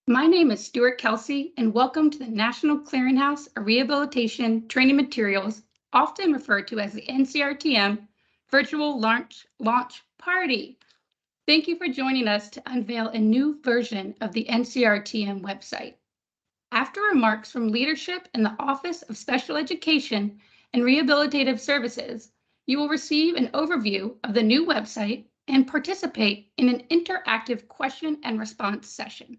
My name is Stuart Kelsey, and welcome to the National Clearinghouse of Rehabilitation Training Materials, often referred to as the NCRTM Virtual Launch Party. Thank you for joining us to unveil a new version of the NCRTM website. After remarks from leadership in the Office of Special Education and Rehabilitative Services, you will receive an overview of the new website and participate in an interactive question and response session.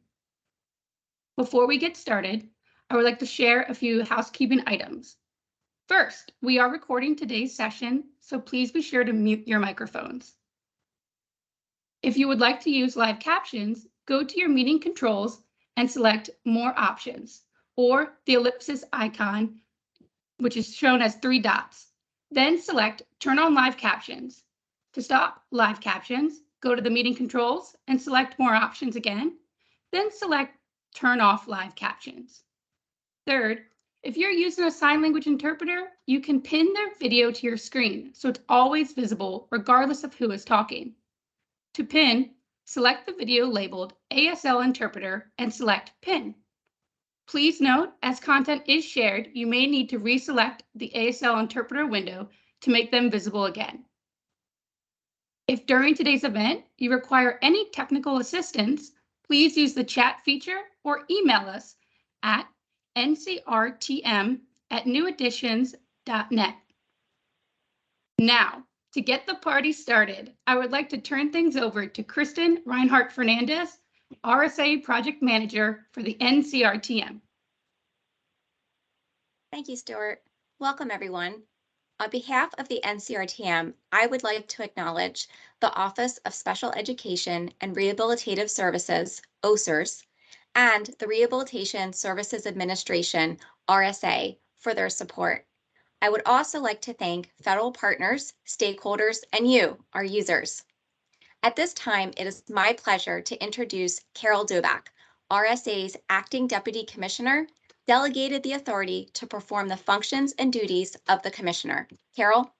Before we get started, I would like to share a few housekeeping items. First, we are recording today's session, so please be sure to mute your microphones. If you would like to use live captions, go to your meeting controls and select More Options, or the ellipsis icon, which is shown as 3 dots. Then select Turn on Live Captions. To stop live captions, go to the meeting controls and select More Options again. Then select Turn off live captions. Third, if you're using a sign language interpreter, you can pin their video to your screen so it's always visible regardless of who is talking. To pin, select the video labeled ASL Interpreter and select Pin. Please note, as content is shared, you may need to reselect the ASL Interpreter window to make them visible again. If during today's event you require any technical assistance, please use the chat feature or email us at ncrtm@neweditions.net. Now, to get the party started, I would like to turn things over to Kristin Reinhardt Fernandez, RSA Project Manager for the NCRTM. Thank you, Stuart. Welcome, everyone. On behalf of the NCRTM, I would like to acknowledge the Office of Special Education and Rehabilitative Services, OSERS, and the Rehabilitation Services Administration, RSA, for their support. I would also like to thank federal partners, stakeholders, and you, our users. At this time, it is my pleasure to introduce Carol Duback, RSA's Acting Deputy Commissioner, delegated the authority to perform the functions and duties of the Commissioner. Carol?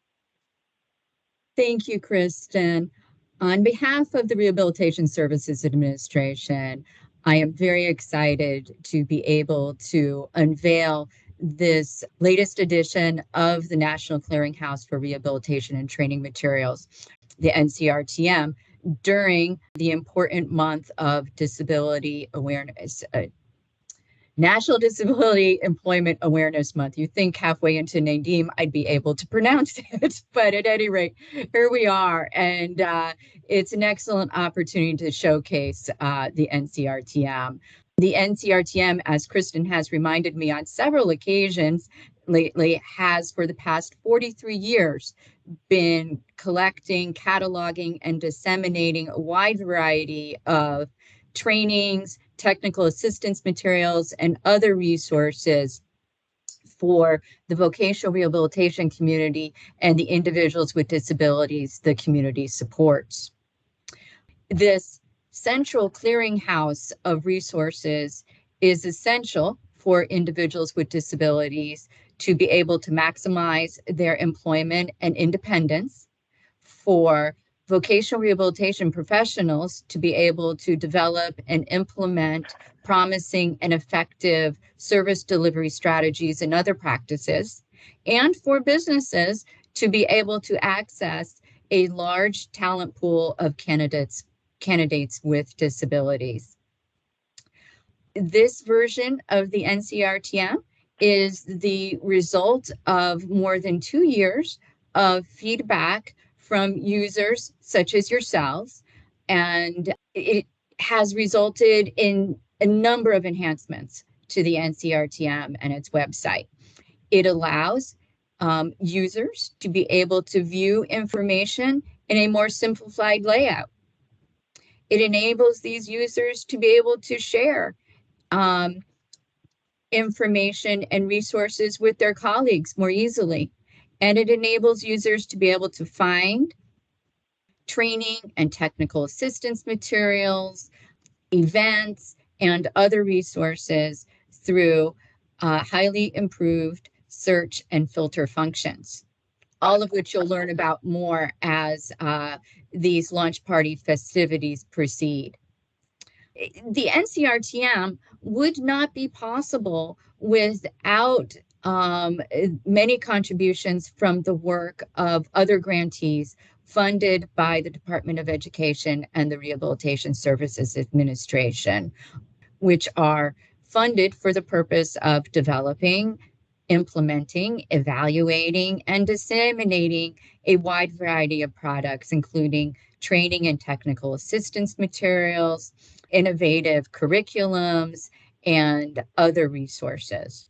Thank you, Kristin. On behalf of the Rehabilitation Services Administration, I am very excited to be able to unveil this latest edition of the National Clearinghouse for Rehabilitation and Training Materials, the NCRTM, during the important month of disability awareness, National Disability Employment Awareness Month. You think halfway into Nadim I'd be able to pronounce it, but at any rate, here we are, and it's an excellent opportunity to showcase the NCRTM. The NCRTM, as Kristin has reminded me on several occasions lately, has for the past 43 years been collecting, cataloging, and disseminating a wide variety of trainings, technical assistance materials, and other resources for the vocational rehabilitation community and the individuals with disabilities the community supports. This central clearinghouse of resources is essential for individuals with disabilities to be able to maximize their employment and independence, for vocational rehabilitation professionals to be able to develop and implement promising and effective service delivery strategies and other practices, and for businesses to be able to access a large talent pool of candidates with disabilities. This version of the NCRTM is the result of more than 2 years of feedback from users such as yourselves, and it has resulted in a number of enhancements to the NCRTM and its website. It allows users to be able to view information in a more simplified layout. It enables these users to be able to share information and resources with their colleagues more easily. And it enables users to be able to find training and technical assistance materials, events, and other resources through highly improved search and filter functions, all of which you'll learn about more as these launch party festivities proceed. the NCRTM would not be possible without many contributions from the work of other grantees funded by the Department of Education and the Rehabilitation Services Administration, which are funded for the purpose of developing, implementing, evaluating, and disseminating a wide variety of products, including training and technical assistance materials, innovative curriculums, and other resources.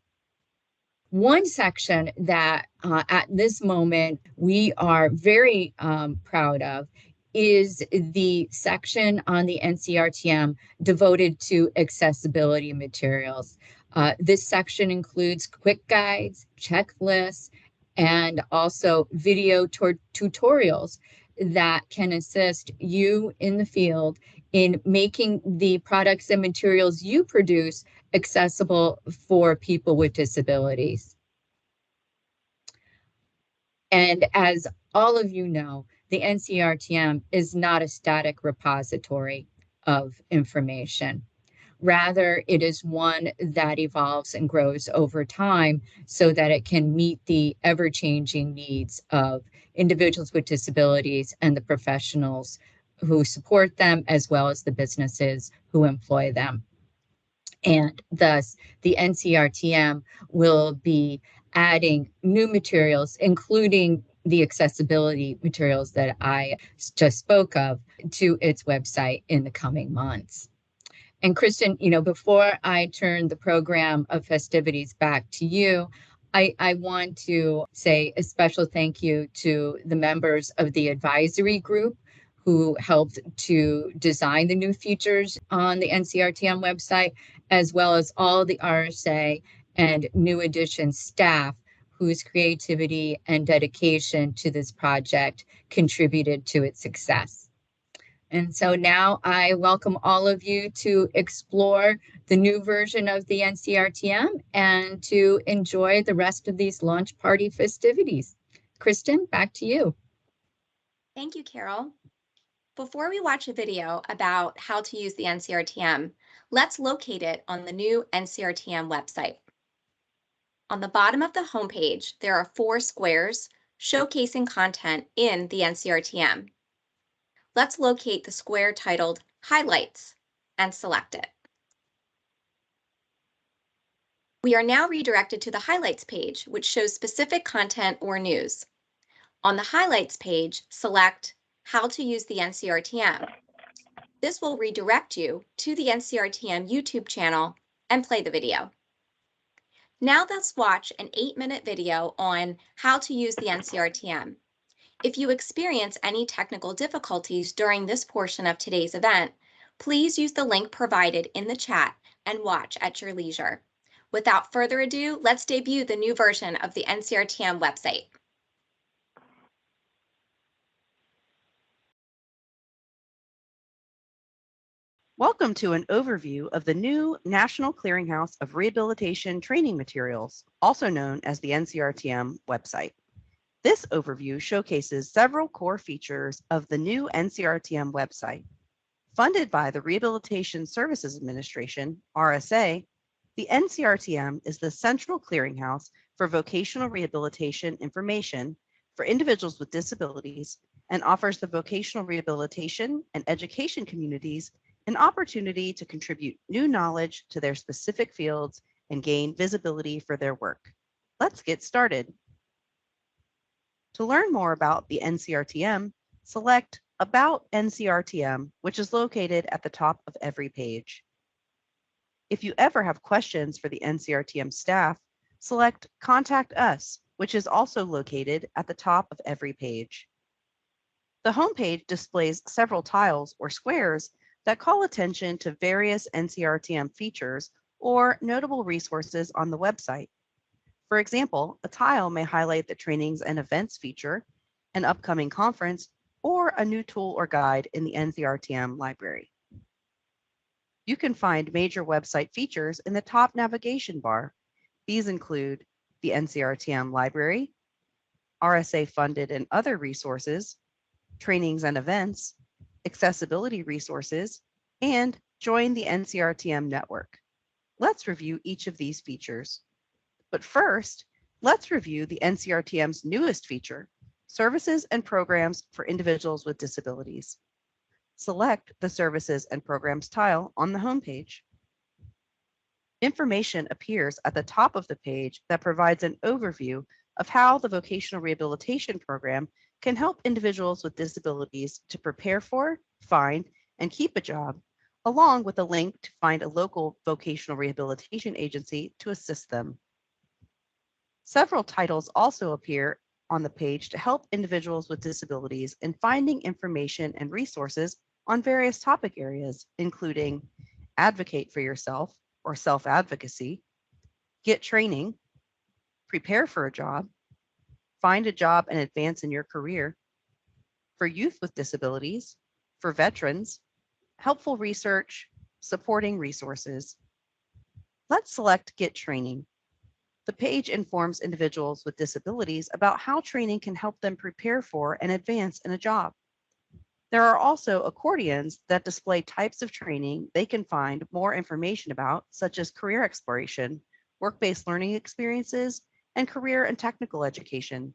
One section that at this moment we are very proud of is the section on the NCRTM devoted to accessibility materials. This section includes quick guides, checklists, and also video tutorials that can assist you in the field in making the products and materials you produce accessible for people with disabilities. And as all of you know, the NCRTM is not a static repository of information. Rather, it is one that evolves and grows over time so that it can meet the ever-changing needs of individuals with disabilities and the professionals who support them, as well as the businesses who employ them. And thus, the NCRTM will be adding new materials, including the accessibility materials that I just spoke of, to its website in the coming months. And Kristin, before I turn the program of festivities back to you, I want to say a special thank you to the members of the advisory group who helped to design the new features on the NCRTM website, as well as all the RSA and New Edition staff whose creativity and dedication to this project contributed to its success. And so now I welcome all of you to explore the new version of the NCRTM and to enjoy the rest of these launch party festivities. Kristin, back to you. Thank you, Carol. Before we watch a video about how to use the NCRTM, let's locate it on the new NCRTM website. On the bottom of the homepage, there are 4 squares showcasing content in the NCRTM. Let's locate the square titled Highlights and select it. We are now redirected to the Highlights page, which shows specific content or news. On the Highlights page, select How to use the NCRTM. This will redirect you to the NCRTM YouTube channel and play the video. Now let's watch an 8-minute video on how to use the NCRTM. If you experience any technical difficulties during this portion of today's event, please use the link provided in the chat and watch at your leisure. Without further ado, let's debut the new version of the NCRTM website. Welcome to an overview of the new National Clearinghouse of Rehabilitation Training Materials, also known as the NCRTM website. This overview showcases several core features of the new NCRTM website. Funded by the Rehabilitation Services Administration, RSA, the NCRTM is the central clearinghouse for vocational rehabilitation information for individuals with disabilities and offers the vocational rehabilitation and education communities an opportunity to contribute new knowledge to their specific fields and gain visibility for their work. Let's get started. To learn more about the NCRTM, select About NCRTM, which is located at the top of every page. If you ever have questions for the NCRTM staff, select Contact Us, which is also located at the top of every page. The homepage displays several tiles or squares that call attention to various NCRTM features or notable resources on the website. For example, a tile may highlight the Trainings and Events feature, an upcoming conference, or a new tool or guide in the NCRTM library. You can find major website features in the top navigation bar. These include the NCRTM library, RSA funded and other resources, trainings and events, accessibility resources, and join the NCRTM network. Let's review each of these features. But first, let's review the NCRTM's newest feature, Services and Programs for Individuals with Disabilities. Select the Services and Programs tile on the homepage. Information appears at the top of the page that provides an overview of how the vocational rehabilitation program can help individuals with disabilities to prepare for, find, and keep a job, along with a link to find a local vocational rehabilitation agency to assist them. Several titles also appear on the page to help individuals with disabilities in finding information and resources on various topic areas, including Advocate for Yourself or Self-Advocacy, Get Training, Prepare for a Job, Find a Job and Advance in Your Career, for Youth with Disabilities, for Veterans, Helpful Research, Supporting Resources. Let's select Get Training. The page informs individuals with disabilities about how training can help them prepare for and advance in a job. There are also accordions that display types of training they can find more information about, such as career exploration, work-based learning experiences, and career and technical education.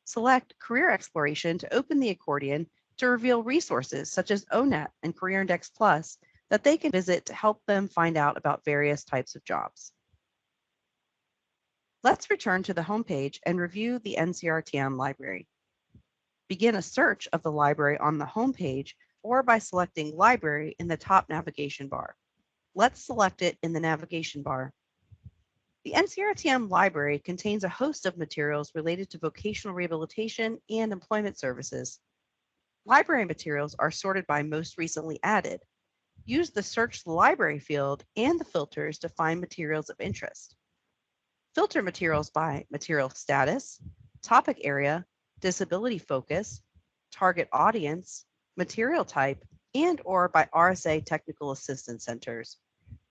Select Career Exploration to open the accordion to reveal resources such as ONET and Career Index Plus that they can visit to help them find out about various types of jobs. Let's return to the homepage and review the NCRTM library. Begin a search of the library on the homepage or by selecting Library in the top navigation bar. Let's select it in the navigation bar. The NCRTM library contains a host of materials related to vocational rehabilitation and employment services. Library materials are sorted by most recently added. Use the Search the Library field and the filters to find materials of interest. Filter materials by material status, topic area, disability focus, target audience, material type, and/or by RSA Technical Assistance Centers.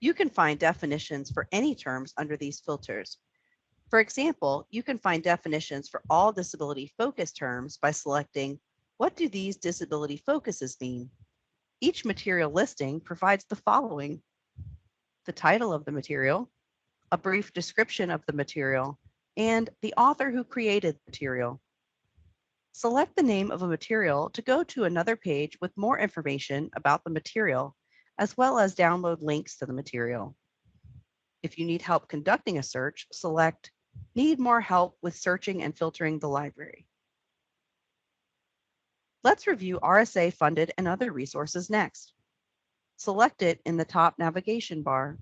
You can find definitions for any terms under these filters. For example, you can find definitions for all disability focus terms by selecting, what do these disability focuses mean? Each material listing provides the following: the title of the material, a brief description of the material, and the author who created the material. Select the name of a material to go to another page with more information about the material, as well as download links to the material. If you need help conducting a search, select Need more help with searching and filtering the library. Let's review RSA funded and other resources next. Select it in the top navigation bar.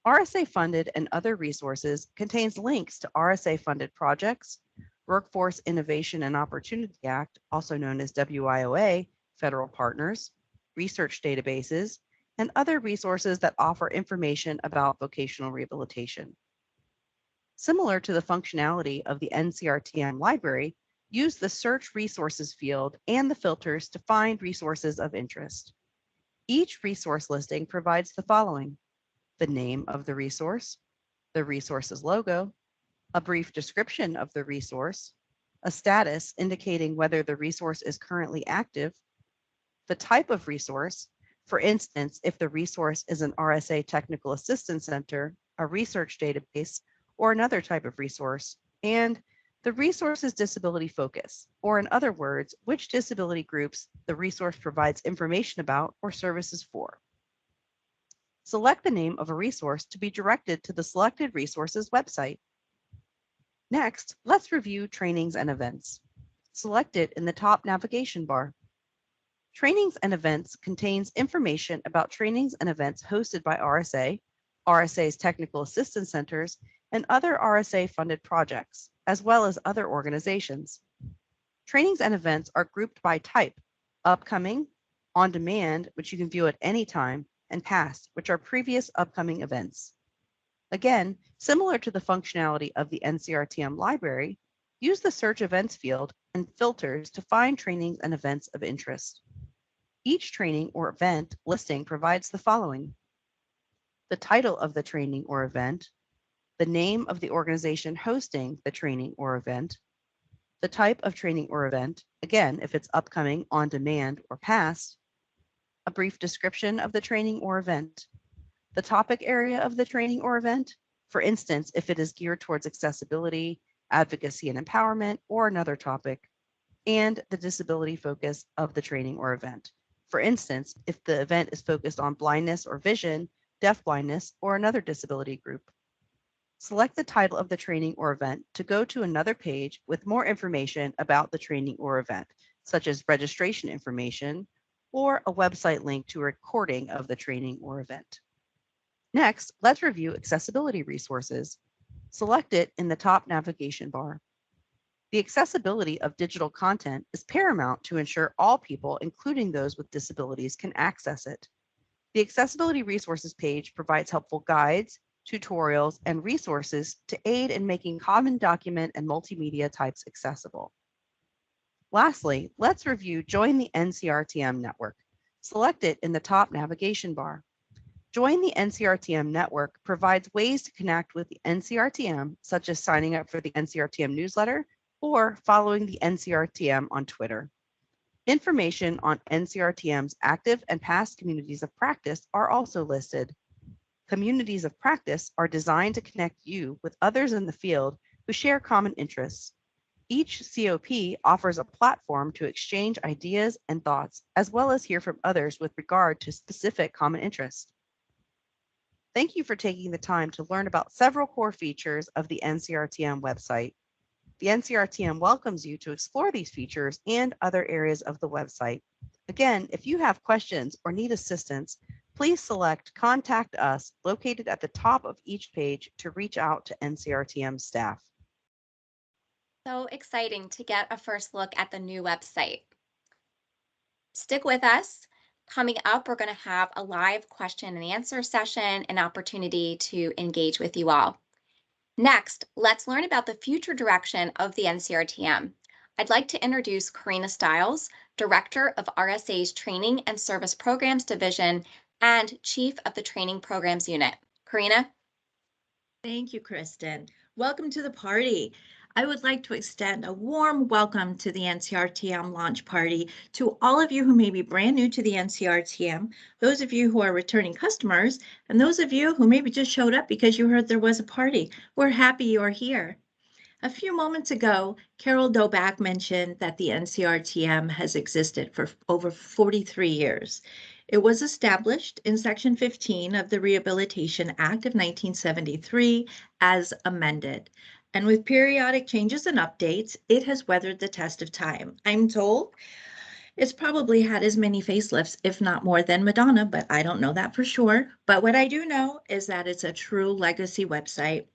RSA funded and other resources contains links to RSA funded projects, Workforce Innovation and Opportunity Act, also known as WIOA, federal partners, research databases, and other resources that offer information about vocational rehabilitation. Similar to the functionality of the NCRTM library, use the Search Resources field and the filters to find resources of interest. Each resource listing provides the following: the name of the resource's logo, a brief description of the resource, a status indicating whether the resource is currently active, the type of resource, for instance, if the resource is an RSA Technical Assistance Center, a research database, or another type of resource, and the resource's disability focus, or in other words, which disability groups the resource provides information about or services for. Select the name of a resource to be directed to the selected resource's website. Next, let's review trainings and events. Select it in the top navigation bar. Trainings and events contains information about trainings and events hosted by RSA, RSA's technical assistance centers, and other RSA-funded projects, as well as other organizations. Trainings and events are grouped by type: upcoming, on demand, which you can view at any time, and past, which are previous upcoming events. Again, similar to the functionality of the NCRTM library, use the Search Events field and filters to find trainings and events of interest. Each training or event listing provides the following: the title of the training or event, the name of the organization hosting the training or event, the type of training or event, again, if it's upcoming, on demand, or past, a brief description of the training or event, the topic area of the training or event, for instance, if it is geared towards accessibility, advocacy and empowerment, or another topic, and the disability focus of the training or event. For instance, if the event is focused on blindness or vision, deafblindness, or another disability group. Select the title of the training or event to go to another page with more information about the training or event, such as registration information or a website link to a recording of the training or event. Next, let's review accessibility resources. Select it in the top navigation bar. The accessibility of digital content is paramount to ensure all people, including those with disabilities, can access it. The Accessibility Resources page provides helpful guides, tutorials, and resources to aid in making common document and multimedia types accessible. Lastly, let's review Join the NCRTM Network. Select it in the top navigation bar. Join the NCRTM Network provides ways to connect with the NCRTM, such as signing up for the Ncrtm Newsletter or following the NCRTM on Twitter. Information on NCRTM's active and past communities of practice are also listed. Communities of practice are designed to connect you with others in the field who share common interests. Each COP offers a platform to exchange ideas and thoughts, as well as hear from others with regard to specific common interests. Thank you for taking the time to learn about several core features of the NCRTM website. The NCRTM welcomes you to explore these features and other areas of the website. Again, if you have questions or need assistance, please select Contact Us located at the top of each page to reach out to NCRTM staff. So exciting to get a first look at the new website. Stick with us. Coming up, we're going to have a live question and answer session, an opportunity to engage with you all. Next, let's learn about the future direction of the NCRTM. I'd like to introduce Karina Stiles, Director of RSA's Training and Service Programs Division and Chief of the Training Programs Unit. Karina? Thank you, Kristin. Welcome to the party. I would like to extend a warm welcome to the NCRTM launch party to all of you who may be brand new to the NCRTM, those of you who are returning customers, and those of you who maybe just showed up because you heard there was a party. We're happy you're here. A few moments ago, Carol Doback mentioned that the NCRTM has existed for over 43 years. It was established in Section 15 of the Rehabilitation Act of 1973 as amended. And with periodic changes and updates, it has weathered the test of time. I'm told it's probably had as many facelifts, if not more, than Madonna, but I don't know that for sure. But what I do know is that it's a true legacy website.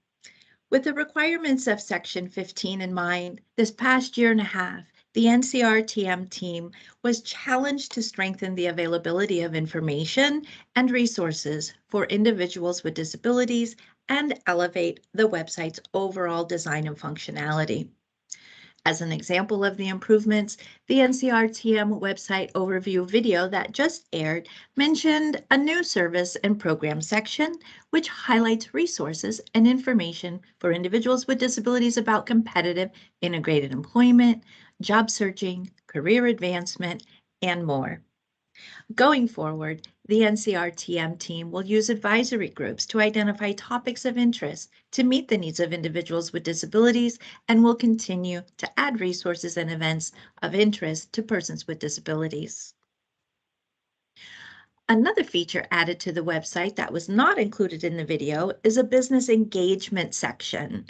With the requirements of Section 15 in mind, this past year and a half, the NCRTM team was challenged to strengthen the availability of information and resources for individuals with disabilities and elevate the website's overall design and functionality. As an example of the improvements, the NCRTM website overview video that just aired mentioned a new service and program section, which highlights resources and information for individuals with disabilities about competitive integrated employment, job searching, career advancement, and more. Going forward, the NCRTM team will use advisory groups to identify topics of interest to meet the needs of individuals with disabilities and will continue to add resources and events of interest to persons with disabilities. Another feature added to the website that was not included in the video is a business engagement section.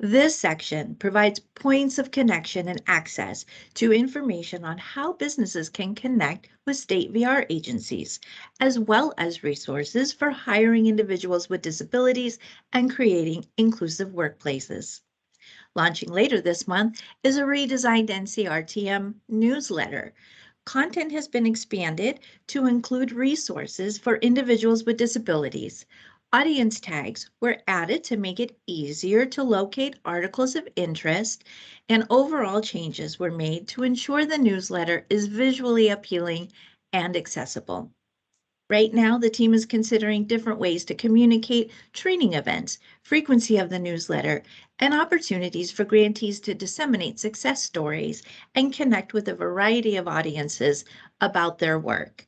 This section provides points of connection and access to information on how businesses can connect with state VR agencies, as well as resources for hiring individuals with disabilities and creating inclusive workplaces. Launching later this month is a redesigned NCRTM newsletter. Content has been expanded to include resources for individuals with disabilities. Audience tags were added to make it easier to locate articles of interest, and overall changes were made to ensure the newsletter is visually appealing and accessible. Right now, the team is considering different ways to communicate training events, frequency of the newsletter, and opportunities for grantees to disseminate success stories and connect with a variety of audiences about their work.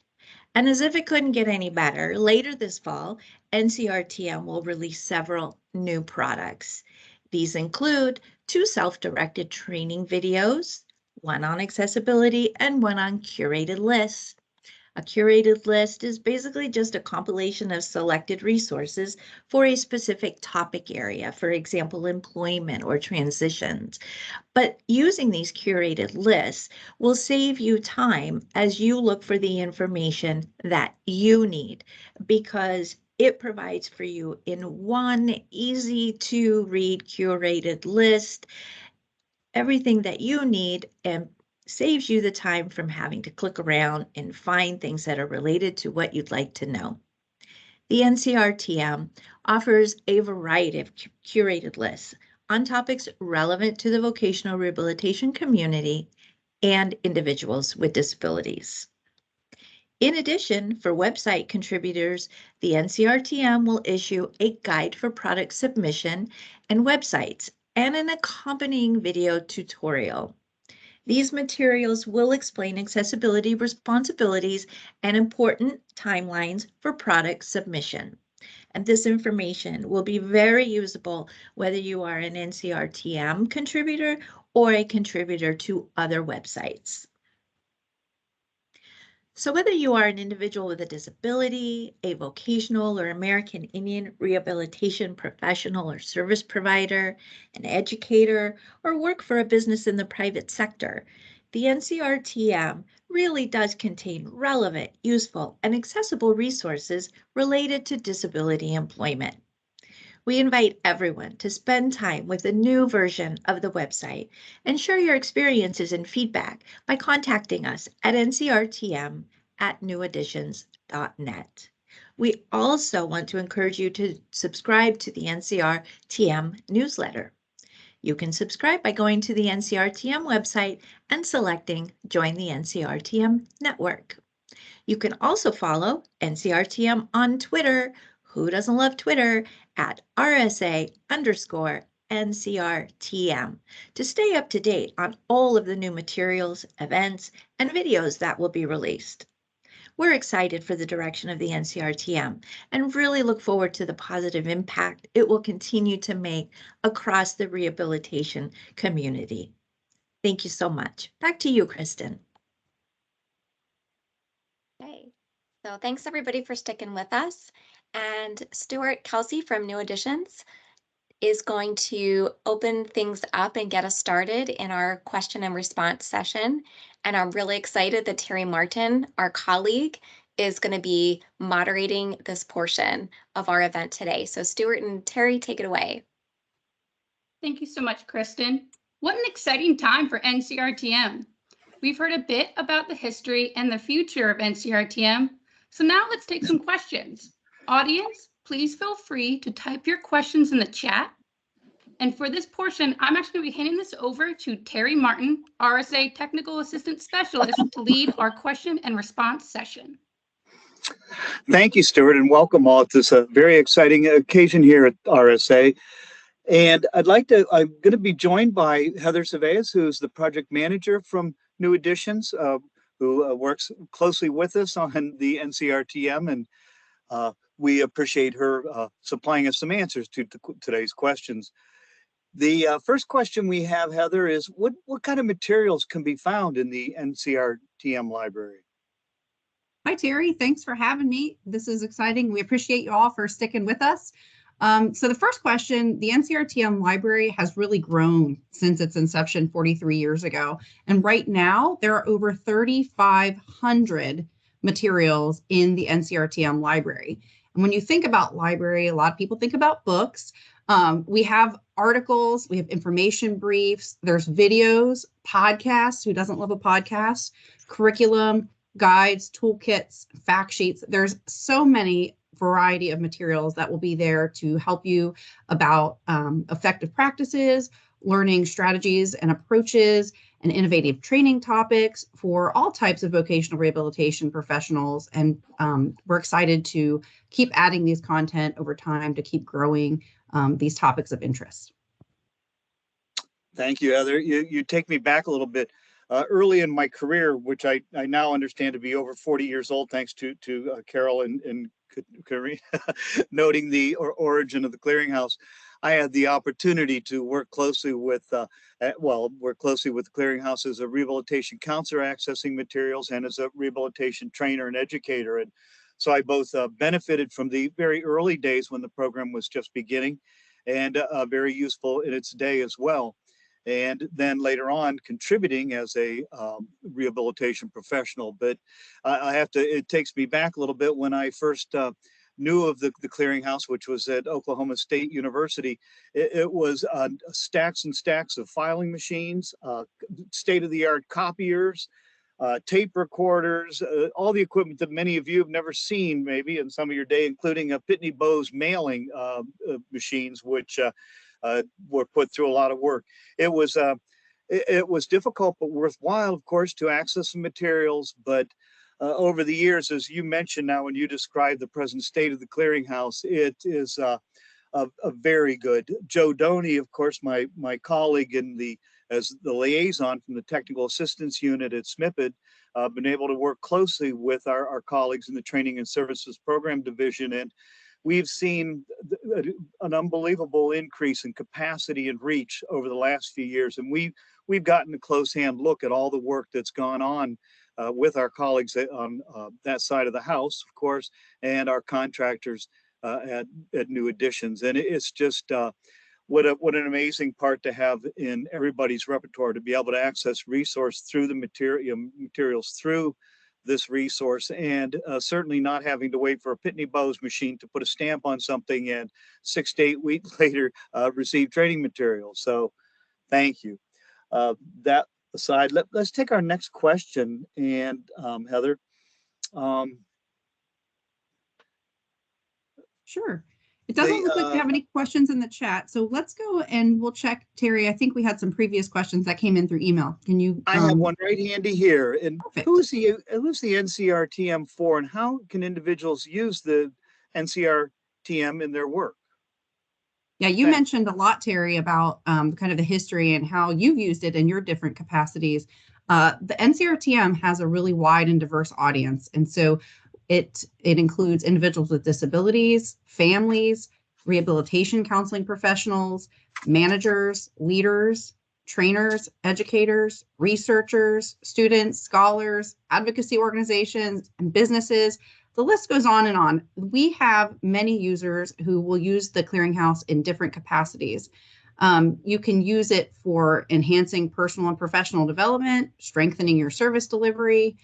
And as if it couldn't get any better, later this fall, NCRTM will release several new products. These include 2 self-directed training videos, one on accessibility and one on curated lists. A curated list is basically just a compilation of selected resources for a specific topic area, for example, employment or transitions. But using these curated lists will save you time as you look for the information that you need, because it provides for you in one easy to read curated list everything that you need, and saves you the time from having to click around and find things that are related to what you'd like to know. The NCRTM offers a variety of curated lists on topics relevant to the vocational rehabilitation community and individuals with disabilities. In addition, for website contributors, the NCRTM will issue a guide for product submission and websites and an accompanying video tutorial. These materials will explain accessibility responsibilities and important timelines for product submission. And this information will be very usable whether you are an NCRTM contributor or a contributor to other websites. So whether you are an individual with a disability, a vocational or American Indian rehabilitation professional or service provider, an educator, or work for a business in the private sector, the NCRTM really does contain relevant, useful, and accessible resources related to disability employment. We invite everyone to spend time with the new version of the website and share your experiences and feedback by contacting us at ncrtm@neweditions.net. We also want to encourage you to subscribe to the Ncr Tm Newsletter. You can subscribe by going to the NCRTM website and selecting Join the NCRTM Network. You can also follow NCRTM on Twitter. Who doesn't love Twitter? At RSA_NCRTM to stay up to date on all of the new materials, events, and videos that will be released. We're excited for the direction of the NCRTM and really look forward to the positive impact it will continue to make across the rehabilitation community. Thank you so much. Back to you, Kristin. Okay, so thanks everybody for sticking with us. And Stuart Kelsey from New Editions is going to open things up and get us started in our question and response session. And I'm really excited that Terry Martin, our colleague, is going to be moderating this portion of our event today. So Stuart and Terry, take it away. Thank you so much, Kristin. What an exciting time for NCRTM. We've heard a bit about the history and the future of NCRTM. So now let's take some questions. Audience, please feel free to type your questions in the chat. And for this portion, I'm actually going to be handing this over to Terry Martin, RSA Technical Assistant Specialist, to lead our question and response session. Thank you, Stuart, and welcome all to this very exciting occasion here at RSA. And I'm going to be joined by Heather Cervez, who's the project manager from New Editions, who works closely with us on the NCRTM, and we appreciate her supplying us some answers to today's questions. The first question we have, Heather, is what kind of materials can be found in the NCRTM library? Hi, Terry. Thanks for having me. This is exciting. We appreciate you all for sticking with us. So the first question, the NCRTM library has really grown since its inception 43 years ago. And right now, there are over 3,500 materials in the NCRTM library. And when you think about library, a lot of people think about books. We have articles, we have information briefs, there's videos, podcasts, who doesn't love a podcast, curriculum, guides, toolkits, fact sheets. There's so many variety of materials that will be there to help you about effective practices, learning strategies and approaches, and innovative training topics for all types of vocational rehabilitation professionals. And we're excited to keep adding these content over time to keep growing these topics of interest. Thank you, Heather. You take me back a little bit. early in my career, which I now understand to be over 40 years old, thanks to Carol and noting the origin of the Clearinghouse. I had the opportunity to work closely with, the Clearinghouse as a rehabilitation counselor accessing materials and as a rehabilitation trainer and educator. And so I both benefited from the very early days when the program was just beginning, and very useful in its day as well. And then later on contributing as a rehabilitation professional. But it takes me back a little bit when I first knew of the Clearinghouse, which was at Oklahoma State University. It was stacks and stacks of filing machines, state-of-the-art copiers, tape recorders, all the equipment that many of you have never seen maybe in some of your day, including a Pitney Bowes mailing machines, which were put through a lot of work. It was difficult but worthwhile, of course, to access the materials. But over the years, as you mentioned now, when you describe the present state of the Clearinghouse, it is a very good. Joe Doney, of course, my colleague as the liaison from the Technical Assistance Unit at SMIPID, been able to work closely with our colleagues in the Training and Services Program Division, and we've seen an unbelievable increase in capacity and reach over the last few years, and we've gotten a close-hand look at all the work that's gone on with our colleagues on that side of the house, of course, and our contractors at New Additions. And it's just what an amazing part to have in everybody's repertoire, to be able to access resource through the materials through this resource, and certainly not having to wait for a Pitney Bowes machine to put a stamp on something and 6 to 8 weeks later receive training materials. So thank you. That aside, let's take our next question. And Heather. Sure. It doesn't look like we have any questions in the chat. So let's go and we'll check, Terry. I think we had some previous questions that came in through email. Can you? I have one right handy here. And Perfect. who's the NCRTM for, and how can individuals use the NCRTM in their work? Yeah, you mentioned a lot, Terry, about kind of the history and how you've used it in your different capacities. The NCRTM has a really wide and diverse audience. And so it includes individuals with disabilities, families, rehabilitation counseling professionals, managers, leaders, trainers, educators, researchers, students, scholars, advocacy organizations, and businesses. The list goes on and on. We have many users who will use the Clearinghouse in different capacities. You can use it for enhancing personal and professional development, strengthening your service delivery.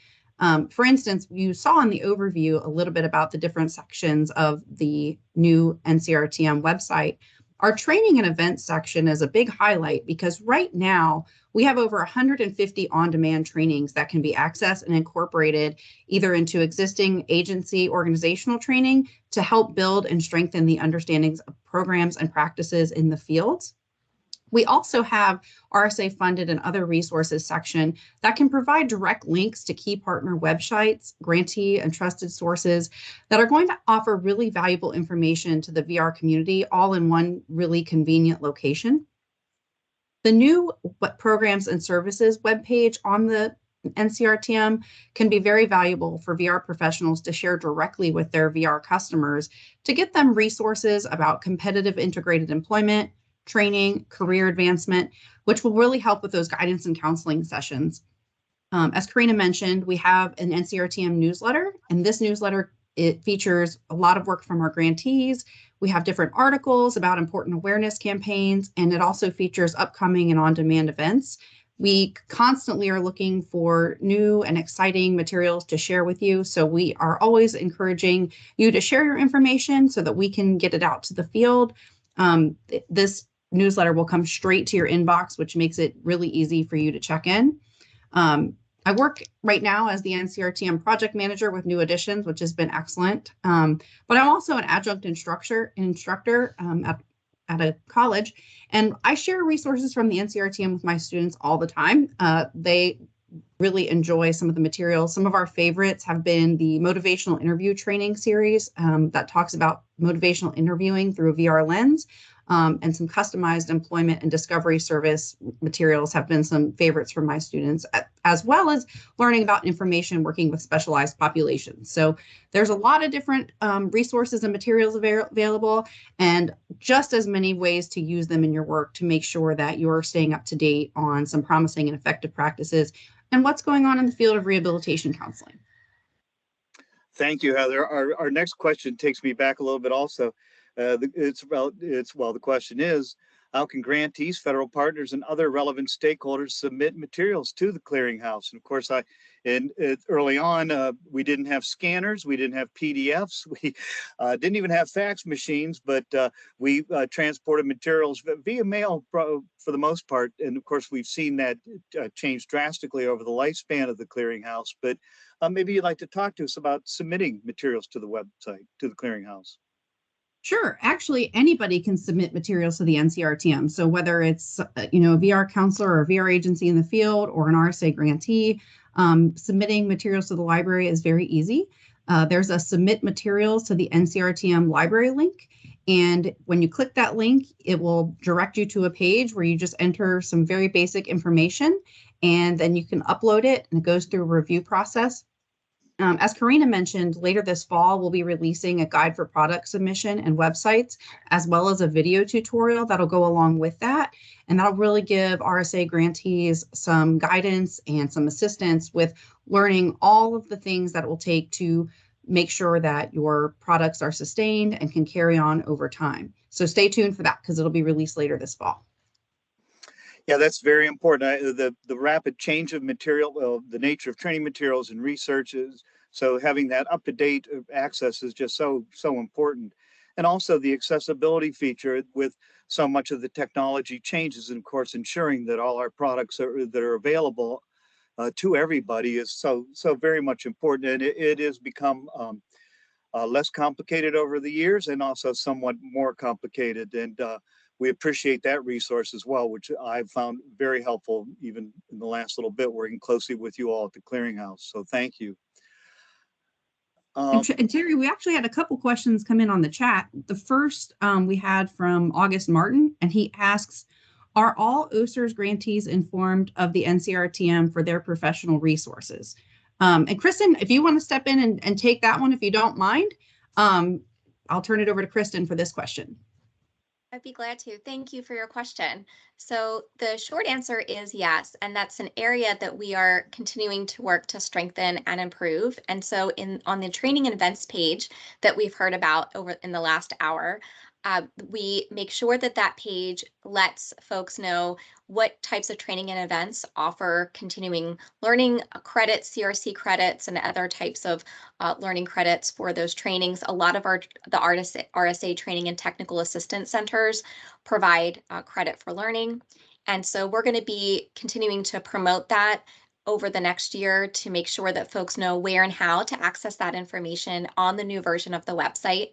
For instance, you saw in the overview a little bit about the different sections of the new NCRTM website. Our training and events section is a big highlight because right now we have over 150 on-demand trainings that can be accessed and incorporated either into existing agency organizational training to help build and strengthen the understandings of programs and practices in the field. We also have RSA funded and other resources section that can provide direct links to key partner websites, grantee and trusted sources that are going to offer really valuable information to the VR community all in one really convenient location. The new programs and services webpage on the NCRTM can be very valuable for VR professionals to share directly with their VR customers to get them resources about competitive integrated employment, training, career advancement, which will really help with those guidance and counseling sessions. As Karina mentioned, we have an NCRTM newsletter, and this newsletter, it features a lot of work from our grantees. We have different articles about important awareness campaigns, and it also features upcoming and on-demand events. We constantly are looking for new and exciting materials to share with you, so we are always encouraging you to share your information so that we can get it out to the field. This newsletter will come straight to your inbox, which makes it really easy for you to check in. I work right now as the NCRTM project manager with New Additions, which has been excellent. But I'm also an adjunct instructor at a college, and I share resources from the NCRTM with my students all the time. They really enjoy some of the materials. Some of our favorites have been the motivational interview training series that talks about motivational interviewing through a VR lens. And some customized employment and discovery service materials have been some favorites for my students, as well as learning about information working with specialized populations. So there's a lot of different resources and materials available, and just as many ways to use them in your work to make sure that you're staying up to date on some promising and effective practices and what's going on in the field of rehabilitation counseling. Thank you, Heather. Our next question takes me back a little bit also. The question is, how can grantees, federal partners, and other relevant stakeholders submit materials to the Clearinghouse? And of course, early on, we didn't have scanners, we didn't have PDFs, we didn't even have fax machines, but we transported materials via mail for the most part. And of course, we've seen that change drastically over the lifespan of the Clearinghouse. But maybe you'd like to talk to us about submitting materials to the website, to the Clearinghouse. Sure. Actually, anybody can submit materials to the NCRTM. So whether it's, a VR counselor or a VR agency in the field or an RSA grantee, submitting materials to the library is very easy. There's a submit materials to the NCRTM library link. And when you click that link, it will direct you to a page where you just enter some very basic information, and then you can upload it, and it goes through a review process. As Karina mentioned, later this fall, we'll be releasing a guide for product submission and websites, as well as a video tutorial that'll go along with that. And that'll really give RSA grantees some guidance and some assistance with learning all of the things that it will take to make sure that your products are sustained and can carry on over time. So stay tuned for that, because it'll be released later this fall. Yeah, that's very important. The rapid change of material, the nature of training materials and researches. So having that up-to-date access is just so important. And also the accessibility feature with so much of the technology changes, and of course ensuring that all our products that are available to everybody is so very much important. And it has become less complicated over the years, and also somewhat more complicated. And we appreciate that resource as well, which I've found very helpful even in the last little bit, working closely with you all at the Clearinghouse. So thank you. And Terry, we actually had a couple questions come in on the chat. The first we had from August Martin, and he asks, are all OSERS grantees informed of the NCRTM for their professional resources? And Kristin, if you want to step in and take that one, if you don't mind, I'll turn it over to Kristin for this question. I'd be glad to. Thank you for your question. So the short answer is yes, and that's an area that we are continuing to work to strengthen and improve. And so on the training and events page that we've heard about over in the last hour, we make sure that page lets folks know what types of training and events offer continuing learning credits, CRC credits, and other types of learning credits for those trainings. A lot of the RSA training and technical assistance centers provide credit for learning. And so we're going to be continuing to promote that over the next year to make sure that folks know where and how to access that information on the new version of the website.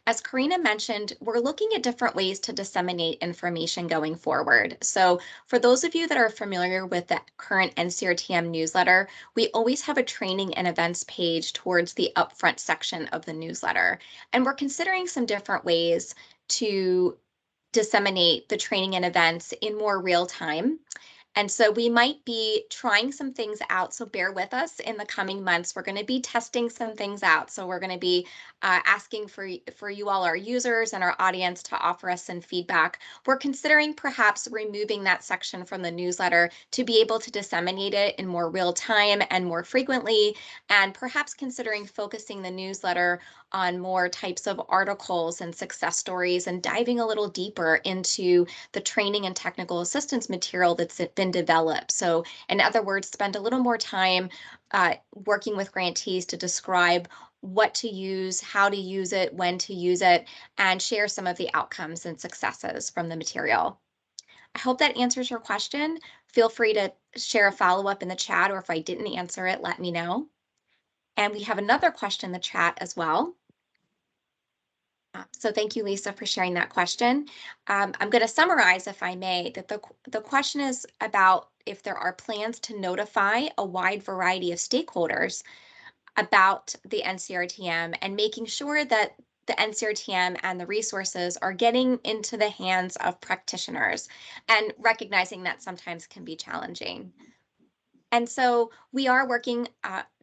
As Karina mentioned, we're looking at different ways to disseminate information going forward. So for those of you that are familiar with the current NCRTM newsletter, we always have a training and events page towards the upfront section of the newsletter. And we're considering some different ways to disseminate the training and events in more real time. And so we might be trying some things out. So bear with us in the coming months. We're going to be testing some things out. So we're going to be asking for you all, our users and our audience, to offer us some feedback. We're considering perhaps removing that section from the newsletter to be able to disseminate it in more real time and more frequently, and perhaps considering focusing the newsletter on more types of articles and success stories, and diving a little deeper into the training and technical assistance material that's been developed. So in other words, spend a little more time working with grantees to describe what to use, how to use it, when to use it, and share some of the outcomes and successes from the material. I hope that answers your question. Feel free to share a follow-up in the chat, or if I didn't answer it, let me know. And we have another question in the chat as well. So thank you, Lisa, for sharing that question. I'm going to summarize, if I may, that the question is about if there are plans to notify a wide variety of stakeholders about the NCRTM and making sure that the NCRTM and the resources are getting into the hands of practitioners, and recognizing that sometimes can be challenging. And so we are working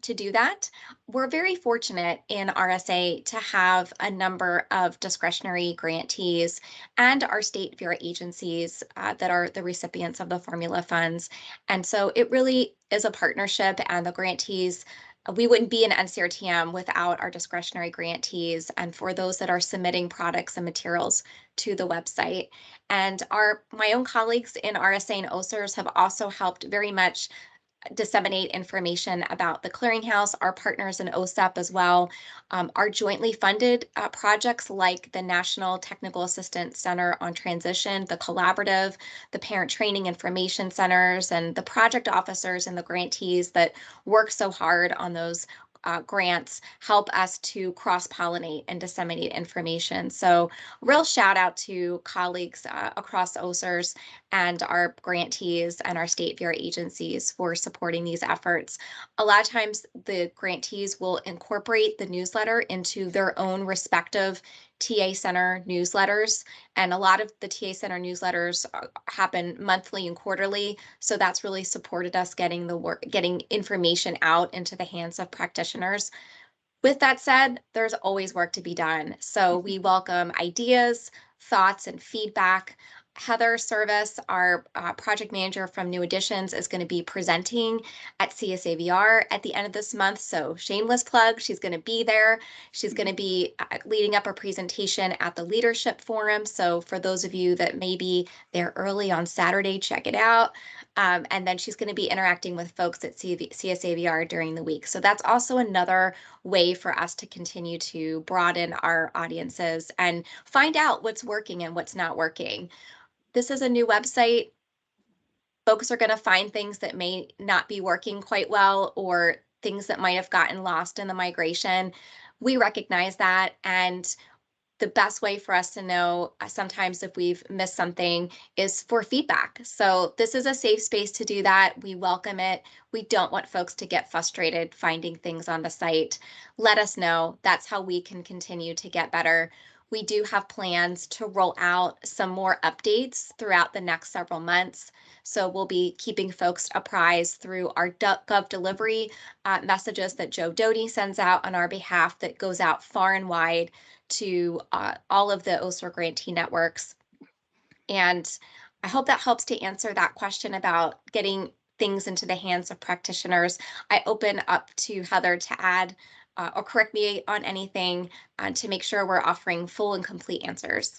to do that. We're very fortunate in RSA to have a number of discretionary grantees and our state Vera agencies that are the recipients of the formula funds. And so it really is a partnership, and the grantees, we wouldn't be an NCRTM without our discretionary grantees, and for those that are submitting products and materials to the website. And my own colleagues in RSA and OSERS have also helped very much disseminate information about the Clearinghouse, our partners in OSEP as well. Our jointly funded projects like the National Technical Assistance Center on Transition, the Collaborative, the Parent Training Information Centers, and the project officers and the grantees that work so hard on those grants help us to cross-pollinate and disseminate information. So real shout out to colleagues across OSERS and our grantees and our state Vera agencies for supporting these efforts. A lot of times the grantees will incorporate the newsletter into their own respective TA Center newsletters, and a lot of the TA Center newsletters happen monthly and quarterly, so that's really supported us getting information out into the hands of practitioners. With that said, there's always work to be done, so we welcome ideas, thoughts, and feedback. Heather Service, our project manager from New Additions, is going to be presenting at CSAVR at the end of this month. So shameless plug, she's going to be there. She's going to be leading up a presentation at the Leadership Forum. So for those of you that may be there early on Saturday, check it out. And then she's going to be interacting with folks at CSAVR during the week. So that's also another way for us to continue to broaden our audiences and find out what's working and what's not working. This is a new website. Folks are going to find things that may not be working quite well, or things that might have gotten lost in the migration. We recognize that, and the best way for us to know sometimes if we've missed something is for feedback. So this is a safe space to do that. We welcome it. We don't want folks to get frustrated finding things on the site. Let us know. That's how we can continue to get better. We do have plans to roll out some more updates throughout the next several months. So we'll be keeping folks apprised through our Gov Delivery messages that Joe Doty sends out on our behalf, that goes out far and wide to all of the OSER grantee networks. And I hope that helps to answer that question about getting things into the hands of practitioners. I open up to Heather to add or correct me on anything to make sure we're offering full and complete answers.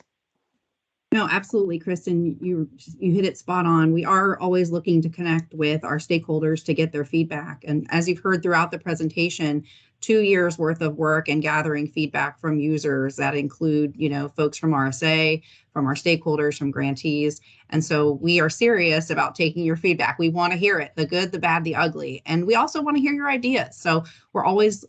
No, absolutely, Kristin, you hit it spot on. We are always looking to connect with our stakeholders to get their feedback. And as you've heard throughout the presentation, 2 years worth of work and gathering feedback from users that include, folks from RSA, from our stakeholders, from grantees. And so we are serious about taking your feedback. We want to hear it, the good, the bad, the ugly. And we also want to hear your ideas. So we're always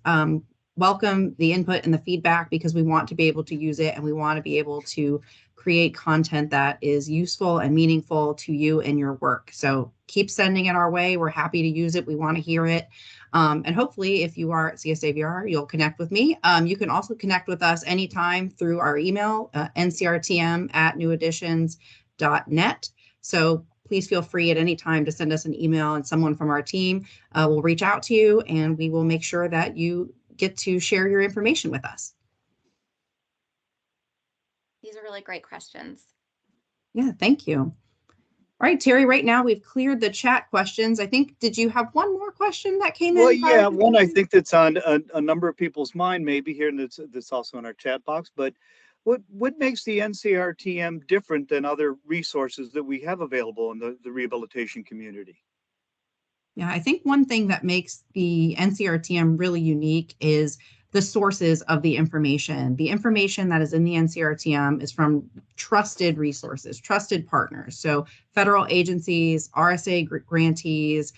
welcome the input and the feedback, because we want to be able to use it, and we want to be able to create content that is useful and meaningful to you and your work. So keep sending it our way. We're happy to use it. We want to hear it. And hopefully, if you are at CSAVR, you'll connect with me. You can also connect with us anytime through our email, ncrtm@newadditions.net. So please feel free at any time to send us an email, and someone from our team will reach out to you, and we will make sure that you get to share your information with us. These are really great questions. Yeah, thank you. All right, Terry, right now we've cleared the chat questions. I think, did you have one more question that came in? Well, yeah, one I think that's on a number of people's mind, maybe here, and that's also in our chat box, but what makes the NCRTM different than other resources that we have available in the rehabilitation community? Yeah, I think one thing that makes the NCRTM really unique is the sources of the information. The information that is in the NCRTM is from trusted resources, trusted partners. So federal agencies, RSA grantees.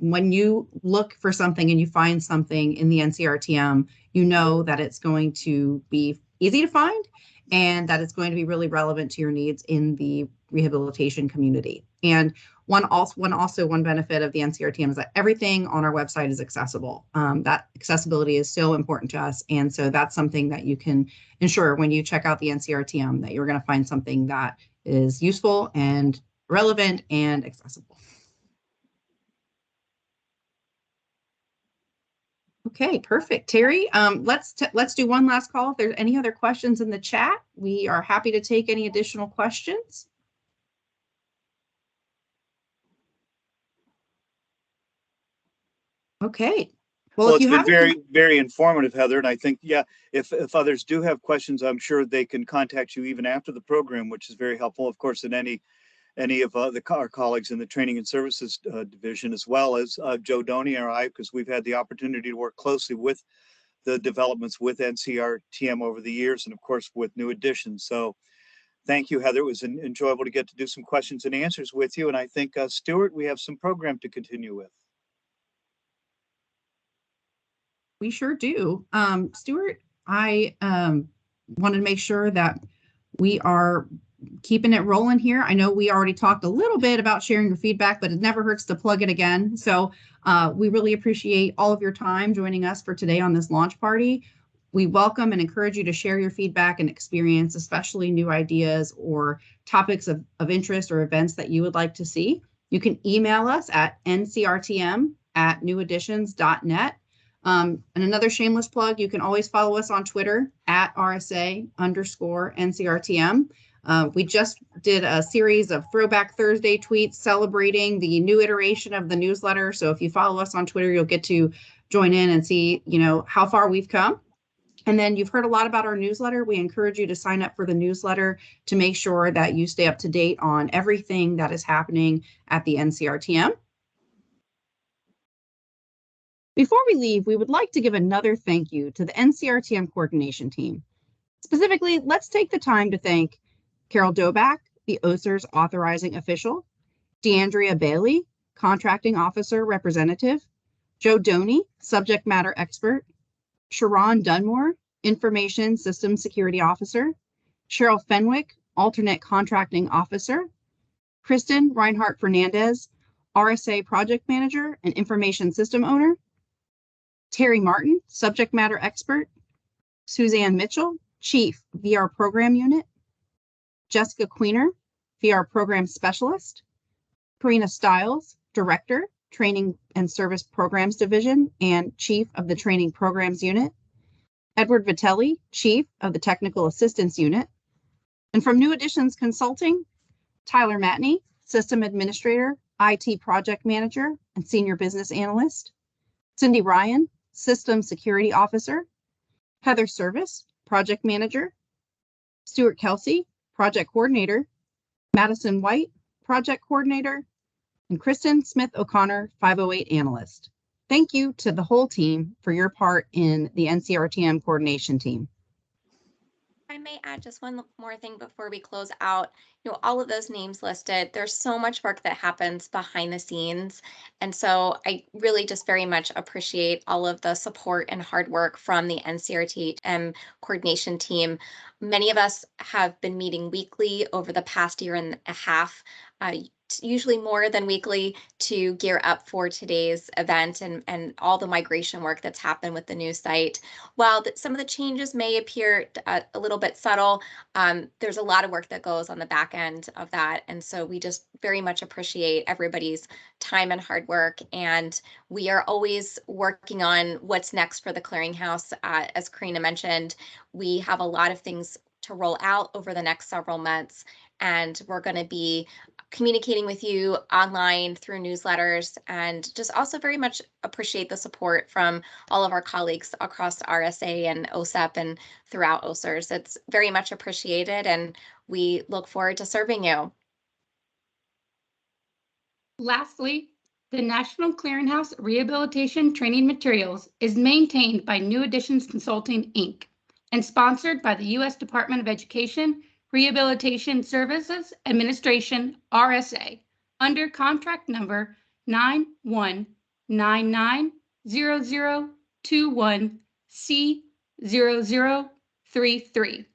When you look for something and you find something in the NCRTM, you know that it's going to be easy to find and that it's going to be really relevant to your needs in the rehabilitation community. And one benefit of the NCRTM is that everything on our website is accessible. That accessibility is so important to us. And so that's something that you can ensure when you check out the NCRTM that you're going to find something that is useful and relevant and accessible. Okay, perfect. Terry, let's do one last call. If there's any other questions in the chat, we are happy to take any additional questions. Okay. Well, it's been very, very informative, Heather. And I think, yeah, if others do have questions, I'm sure they can contact you even after the program, which is very helpful. Of course, in any of our colleagues in the Training and Services Division, as well as Joe Doney or I, because we've had the opportunity to work closely with the developments with NCRTM over the years, and of course with new additions. So thank you, Heather. It was enjoyable to get to do some questions and answers with you. And I think, Stuart, we have some program to continue with. We sure do. Stuart, I wanted to make sure that we are keeping it rolling here. I know we already talked a little bit about sharing your feedback, but it never hurts to plug it again. So we really appreciate all of your time joining us for today on this launch party. We welcome and encourage you to share your feedback and experience, especially new ideas or topics of interest or events that you would like to see. You can email us at ncrtm@newadditions.net. And another shameless plug, you can always follow us on Twitter at RSA_NCRTM. We just did a series of Throwback Thursday tweets celebrating the new iteration of the newsletter. So if you follow us on Twitter, you'll get to join in and see, how far we've come. And then you've heard a lot about our newsletter. We encourage you to sign up for the newsletter to make sure that you stay up to date on everything that is happening at the NCRTM. Before we leave, we would like to give another thank you to the NCRTM coordination team. Specifically, let's take the time to thank Carol Doback, the OSER's authorizing official, DeAndrea Bailey, contracting officer representative, Joe Doney, subject matter expert, Sharon Dunmore, information system security officer, Cheryl Fenwick, alternate contracting officer, Kristin Reinhardt Fernandez, RSA project manager and information system owner, Terry Martin, subject matter expert, Suzanne Mitchell, chief VR program unit, Jessica Queener, VR program specialist, Karina Stiles, director, training and service programs division and chief of the training programs unit, Edward Vitelli, chief of the technical assistance unit, and from New Additions Consulting, Tyler Matney, system administrator, IT project manager and senior business analyst, Cindy Ryan, system security officer, Heather Service, project manager, Stuart Kelsey, project coordinator, Madison White, project coordinator, and Kristin Smith O'Connor, 508 analyst. Thank you to the whole team for your part in the NCRTM coordination team. I may add just one more thing before we close out. All of those names listed, there's so much work that happens behind the scenes. And so I really just very much appreciate all of the support and hard work from the NCRTM coordination team. Many of us have been meeting weekly over the past year and a half, usually more than weekly, to gear up for today's event and all the migration work that's happened with the new site. While some of the changes may appear a little bit subtle, there's a lot of work that goes on the back end of that. And so we just very much appreciate everybody's time and hard work. And we are always working on what's next for the Clearinghouse. As Karina mentioned, we have a lot of things to roll out over the next several months. And we're going to be communicating with you online through newsletters, and just also very much appreciate the support from all of our colleagues across RSA and OSEP and throughout OSERS. It's very much appreciated, and we look forward to serving you. Lastly, the National Clearinghouse Rehabilitation Training Materials is maintained by New Additions Consulting, Inc. and sponsored by the U.S. Department of Education Rehabilitation Services Administration, RSA, under contract number 91990021C00 833.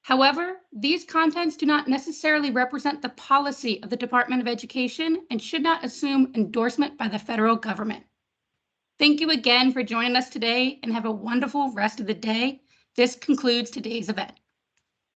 However, these contents do not necessarily represent the policy of the Department of Education and should not assume endorsement by the federal government. Thank you again for joining us today and have a wonderful rest of the day. This concludes today's event.